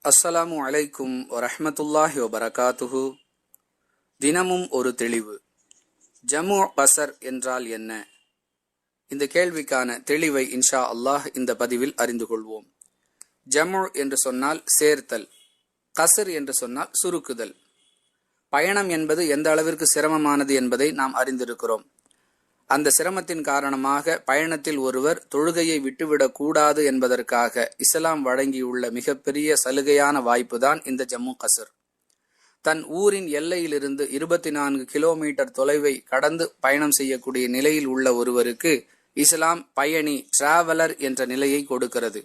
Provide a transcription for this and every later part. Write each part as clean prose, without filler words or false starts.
அஸ்ஸலாமு அலைக்கும் வரஹ்மத்துல்லாஹி வபரகாத்துஹு. தினமும் ஒரு தெளிவு. ஜமு கஸர் என்றால் என்ன? இந்த கேள்விக்கான தெளிவை இன்ஷா அல்லாஹ் இந்த பதிவில் அறிந்து கொள்வோம். ஜமு என்று சொன்னால் சேர்த்தல், கஸர் என்று சொன்னால் சுருக்குதல். பயணம் என்பது எந்த அளவிற்கு சிரமமானது என்பதை நாம் அறிந்திருக்கிறோம். அந்த சிரமத்தின் காரணமாக பயணத்தில் ஒருவர் தொழுகையை விட்டுவிடக் கூடாது என்பதற்காக இஸ்லாம் வழங்கியுள்ள மிகப்பெரிய சலுகையான வாய்ப்புதான் இந்த ஜம்மு கஸர். தன் ஊரின் எல்லையிலிருந்து 24 கிலோமீட்டர் தொலைவை கடந்து பயணம் செய்யக்கூடிய நிலையில் உள்ள ஒருவருக்கு இஸ்லாம் பயணி, டிராவலர் என்ற நிலையை கொடுக்கிறது.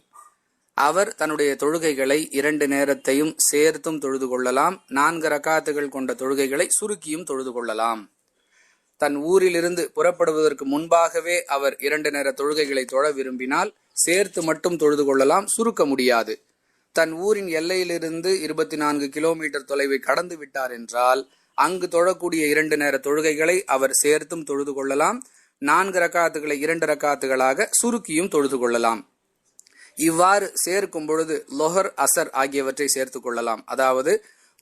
அவர் தன்னுடைய தொழுகைகளை 2 நேரத்தையும் சேர்த்தும் தொழுது கொள்ளலாம். 4 ரக்காத்துகள் கொண்ட தொழுகைகளை சுருக்கியும் தொழுது கொள்ளலாம். தன் ஊரிலிருந்து புறப்படுவதற்கு முன்பாகவே அவர் 2 நேர தொழுகைகளை தொழ விரும்பினால் சேர்த்து மட்டும் தொழுது கொள்ளலாம், சுருக்க முடியாது. தன் ஊரின் எல்லையிலிருந்து 24 கிலோமீட்டர் தொலைவை கடந்து விட்டார் என்றால் அங்கு தொழக்கூடிய 2 நேர தொழுகைகளை அவர் சேர்த்தும் தொழுது கொள்ளலாம். 4 ரக்காத்துகளை 2 ரக்காத்துகளாக சுருக்கியும் தொழுது கொள்ளலாம். இவ்வாறு சேர்க்கும் பொழுது லொஹர், அசர் ஆகியவற்றை சேர்த்து கொள்ளலாம். அதாவது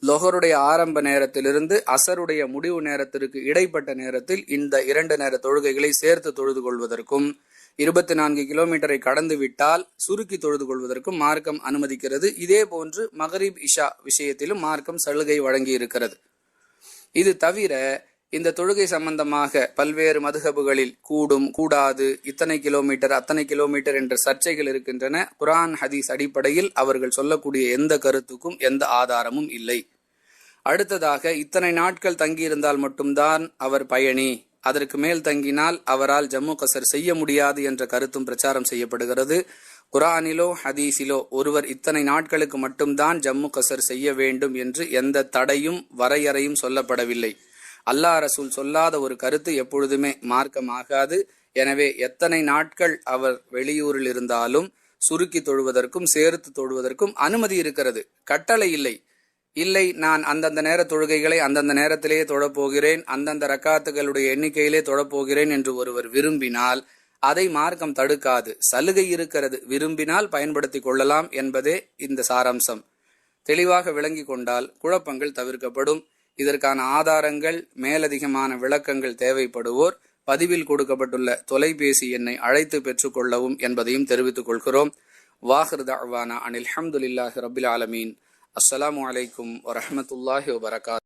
லொஹருடைய ஆரம்ப நேரத்திலிருந்து அசருடைய முடிவு நேரத்திற்கு இடைப்பட்ட நேரத்தில் இந்த 2 நேர தொழுகைகளை சேர்த்து தொழுது கொள்வதற்கும், 24 கிலோமீட்டரை கடந்து விட்டால் சுருக்கி தொழுது கொள்வதற்கும் மார்க்கம் அனுமதிக்கிறது. இதே போன்று மகரிப், இஷா விஷயத்திலும் மார்க்கம் சலுகை வழங்கி இருக்கிறது. இது தவிர இந்த தொழுகை சம்பந்தமாக பல்வேறு மதுஹபுகளில் கூடும், கூடாது, இத்தனை கிலோமீட்டர், அத்தனை கிலோமீட்டர் என்ற சர்ச்சைகள் இருக்கின்றன. குர்ஆன், ஹதீஸ் அடிப்படையில் அவர்கள் சொல்லக்கூடிய எந்த கருத்துக்கும் எந்த ஆதாரமும் இல்லை. அடுத்ததாக, இத்தனை நாட்கள் தங்கியிருந்தால் மட்டும்தான் அவர் பயணி, அதற்கு மேல் தங்கினால் அவரால் ஜம்மு கஸர் செய்ய முடியாது என்ற கருத்தும் பிரச்சாரம் செய்யப்படுகிறது. குர்ஆனிலோ ஹதீஸிலோ ஒருவர் இத்தனை நாட்களுக்கு மட்டும்தான் ஜம்மு கஸர் செய்ய வேண்டும் என்று எந்த தடையும் வரையறையும் சொல்லப்படவில்லை. அல்லாஹ் ரசூல் சொல்லாத ஒரு கருத்து எப்பொழுதுமே மார்க்கமாகாது. எனவே எத்தனை நாட்கள் அவர் வெளியூரில் இருந்தாலும் சுருக்கி தொழுவதற்கும் சேர்த்து தொழுவதற்கும் அனுமதி இருக்கிறது, கட்டளை இல்லை. இல்லை, நான் அந்தந்த நேர தொழுகைகளை அந்தந்த நேரத்திலேயே தொழப்போகிறேன், அந்தந்த ரக்காத்துகளுடைய எண்ணிக்கையிலே தொழப்போகிறேன் என்று ஒருவர் விரும்பினால் அதை மார்க்கம் தடுக்காது. சலுகை இருக்கிறது, விரும்பினால் பயன்படுத்தி கொள்ளலாம் என்பதே இந்த சாராம்சம். தெளிவாக விளங்கி கொண்டால் குழப்பங்கள் தவிர்க்கப்படும். இதற்கான ஆதாரங்கள், மேலதிகமான விளக்கங்கள் தேவைப்படுவோர் பதிவில் கொடுக்கப்பட்டுள்ள தொலைபேசி எண்ணை அழைத்து பெற்றுக்கொள்ளவும் என்பதையும் தெரிவித்துக் கொள்கிறோம். வாஹிர் தஅவானா அனில் ஹம்துலில்லாஹி ரப்பில் ஆலமீன். அஸ்ஸலாமு அலைக்கும் வரஹ்மத்துல்லாஹி வபரகாத்துஹு.